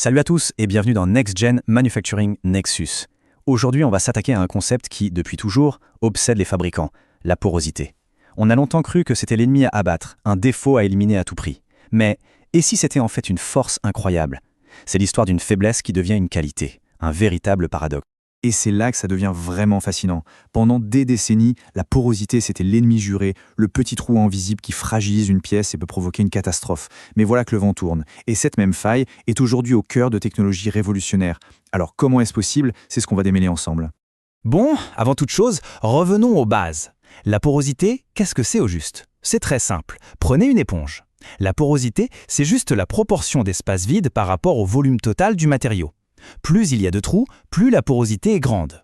Salut à tous et bienvenue dans Next Gen Manufacturing Nexus. Aujourd'hui, on va s'attaquer à un concept qui, depuis toujours, obsède les fabricants, la porosité. On a longtemps cru que c'était l'ennemi à abattre, un défaut à éliminer à tout prix. Mais, et si c'était en fait une force incroyable? C'est l'histoire d'une faiblesse qui devient une qualité, un véritable paradoxe. Et c'est là que ça devient vraiment fascinant. Pendant des décennies, la porosité, c'était l'ennemi juré, le petit trou invisible qui fragilise une pièce et peut provoquer une catastrophe. Mais voilà que le vent tourne. Et cette même faille est aujourd'hui au cœur de technologies révolutionnaires. Alors comment est-ce possible? C'est ce qu'on va démêler ensemble. Bon, avant toute chose, revenons aux bases. La porosité, qu'est-ce que c'est au juste? C'est très simple. Prenez une éponge. La porosité, c'est juste la proportion d'espace vide par rapport au volume total du matériau. Plus il y a de trous, plus la porosité est grande.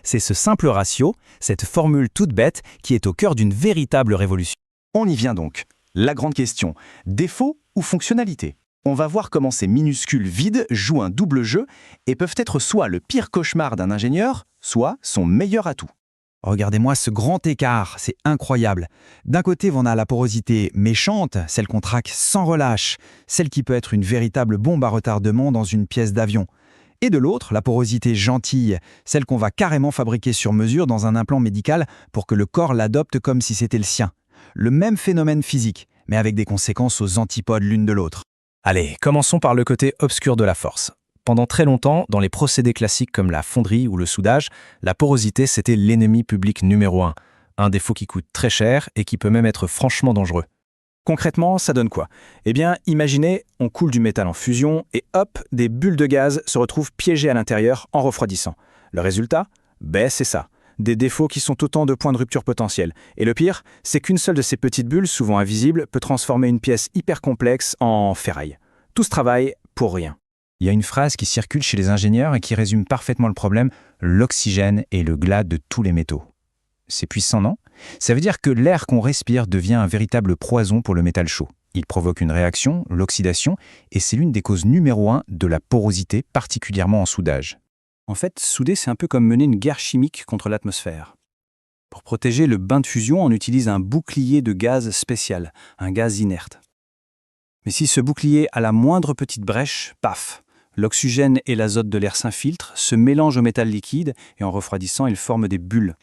C'est ce simple ratio, cette formule toute bête, qui est au cœur d'une véritable révolution. On y vient donc. La grande question, défaut ou fonctionnalité? On va voir comment ces minuscules vides jouent un double jeu et peuvent être soit le pire cauchemar d'un ingénieur, soit son meilleur atout. Regardez-moi ce grand écart, c'est incroyable. D'un côté, on a la porosité méchante, celle qu'on traque sans relâche, celle qui peut être une véritable bombe à retardement dans une pièce d'avion. Et de l'autre, la porosité gentille, celle qu'on va carrément fabriquer sur mesure dans un implant médical pour que le corps l'adopte comme si c'était le sien. Le même phénomène physique, mais avec des conséquences aux antipodes l'une de l'autre. Allez, commençons par le côté obscur de la force. Pendant très longtemps, dans les procédés classiques comme la fonderie ou le soudage, la porosité c'était l'ennemi public numéro un défaut qui coûte très cher et qui peut même être franchement dangereux. Concrètement, ça donne quoi? Eh bien, imaginez, on coule du métal en fusion et hop, des bulles de gaz se retrouvent piégées à l'intérieur en refroidissant. Le résultat? C'est ça. Des défauts qui sont autant de points de rupture potentiels. Et le pire, c'est qu'une seule de ces petites bulles, souvent invisibles, peut transformer une pièce hyper complexe en ferraille. Tout ce travail pour rien. Il y a une phrase qui circule chez les ingénieurs et qui résume parfaitement le problème: l'oxygène est le glas de tous les métaux. C'est puissant, non? Ça veut dire que l'air qu'on respire devient un véritable poison pour le métal chaud. Il provoque une réaction, l'oxydation, et c'est l'une des causes numéro 1 de la porosité, particulièrement en soudage. En fait, souder, c'est un peu comme mener une guerre chimique contre l'atmosphère. Pour protéger le bain de fusion, on utilise un bouclier de gaz spécial, un gaz inerte. Mais si ce bouclier a la moindre petite brèche, paf! L'oxygène et l'azote de l'air s'infiltrent, se mélangent au métal liquide et en refroidissant, ils forment des bulles.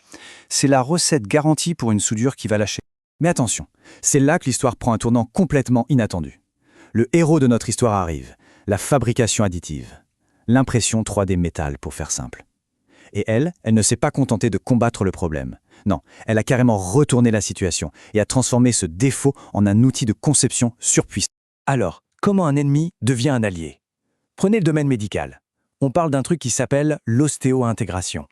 C'est la recette garantie pour une soudure qui va lâcher. Mais attention, c'est là que l'histoire prend un tournant complètement inattendu. Le héros de notre histoire arrive, la fabrication additive. L'impression 3D métal, pour faire simple. Et elle ne s'est pas contentée de combattre le problème. Non, elle a carrément retourné la situation et a transformé ce défaut en un outil de conception surpuissant. Alors, comment un ennemi devient un allié? Prenez le domaine médical. On parle d'un truc qui s'appelle l'ostéo-intégration.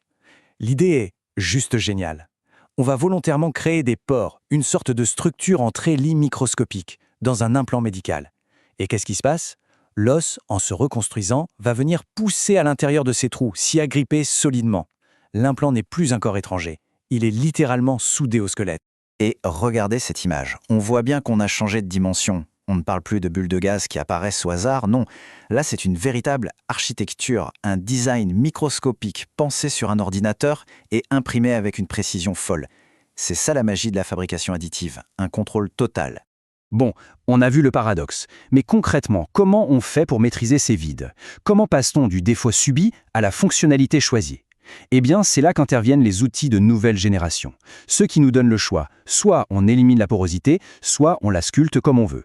L'idée est juste géniale. On va volontairement créer des pores, une sorte de structure en trélis microscopiques, dans un implant médical. Et qu'est-ce qui se passe? L'os, en se reconstruisant, va venir pousser à l'intérieur de ces trous, s'y agripper solidement. L'implant n'est plus un corps étranger. Il est littéralement soudé au squelette. Et regardez cette image. On voit bien qu'on a changé de dimension. On ne parle plus de bulles de gaz qui apparaissent au hasard, non. Là, c'est une véritable architecture, un design microscopique pensé sur un ordinateur et imprimé avec une précision folle. C'est ça la magie de la fabrication additive, un contrôle total. Bon, on a vu le paradoxe. Mais concrètement, comment on fait pour maîtriser ces vides? Comment passe-t-on du défaut subi à la fonctionnalité choisie? Eh bien, c'est là qu'interviennent les outils de nouvelle génération. Ceux qui nous donnent le choix. Soit on élimine la porosité, soit on la sculpte comme on veut.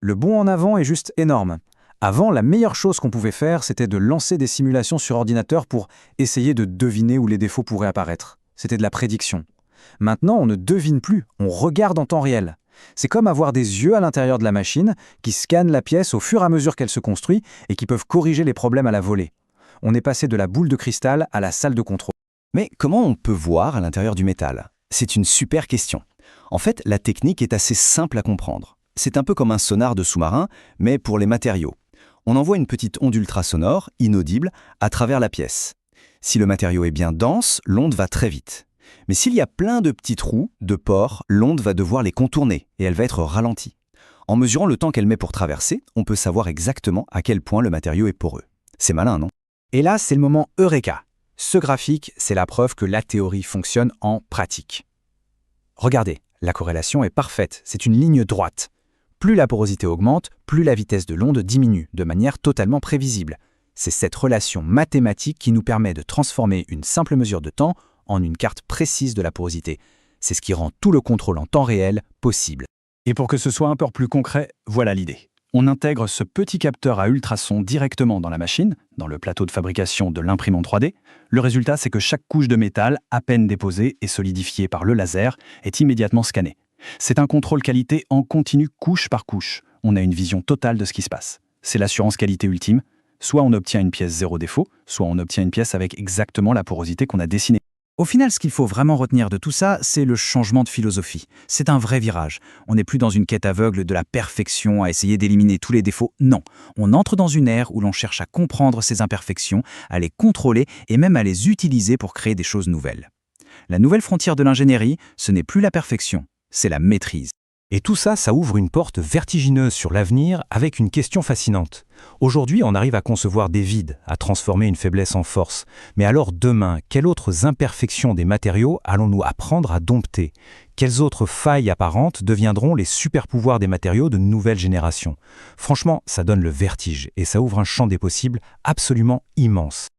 Le bond en avant est juste énorme. Avant, la meilleure chose qu'on pouvait faire, c'était de lancer des simulations sur ordinateur pour essayer de deviner où les défauts pourraient apparaître. C'était de la prédiction. Maintenant, on ne devine plus, on regarde en temps réel. C'est comme avoir des yeux à l'intérieur de la machine qui scannent la pièce au fur et à mesure qu'elle se construit et qui peuvent corriger les problèmes à la volée. On est passé de la boule de cristal à la salle de contrôle. Mais comment on peut voir à l'intérieur du métal? C'est une super question. En fait, la technique est assez simple à comprendre. C'est un peu comme un sonar de sous-marin, mais pour les matériaux. On envoie une petite onde ultrasonore, inaudible, à travers la pièce. Si le matériau est bien dense, l'onde va très vite. Mais s'il y a plein de petits trous, de pores, l'onde va devoir les contourner et elle va être ralentie. En mesurant le temps qu'elle met pour traverser, on peut savoir exactement à quel point le matériau est poreux. C'est malin, non? Et là, c'est le moment Eureka. Ce graphique, c'est la preuve que la théorie fonctionne en pratique. Regardez, la corrélation est parfaite, c'est une ligne droite. Plus la porosité augmente, plus la vitesse de l'onde diminue, de manière totalement prévisible. C'est cette relation mathématique qui nous permet de transformer une simple mesure de temps en une carte précise de la porosité. C'est ce qui rend tout le contrôle en temps réel possible. Et pour que ce soit un peu plus concret, voilà l'idée. On intègre ce petit capteur à ultrasons directement dans la machine, dans le plateau de fabrication de l'imprimante 3D. Le résultat, c'est que chaque couche de métal, à peine déposée et solidifiée par le laser, est immédiatement scannée. C'est un contrôle qualité en continu couche par couche. On a une vision totale de ce qui se passe. C'est l'assurance qualité ultime. Soit on obtient une pièce zéro défaut, soit on obtient une pièce avec exactement la porosité qu'on a dessinée. Au final, ce qu'il faut vraiment retenir de tout ça, c'est le changement de philosophie. C'est un vrai virage. On n'est plus dans une quête aveugle de la perfection à essayer d'éliminer tous les défauts. Non, on entre dans une ère où l'on cherche à comprendre ces imperfections, à les contrôler et même à les utiliser pour créer des choses nouvelles. La nouvelle frontière de l'ingénierie, ce n'est plus la perfection, c'est la maîtrise. Et tout ça, ça ouvre une porte vertigineuse sur l'avenir avec une question fascinante. Aujourd'hui, on arrive à concevoir des vides, à transformer une faiblesse en force. Mais alors demain, quelles autres imperfections des matériaux allons-nous apprendre à dompter? Quelles autres failles apparentes deviendront les super-pouvoirs des matériaux de nouvelle génération? Franchement, ça donne le vertige et ça ouvre un champ des possibles absolument immense.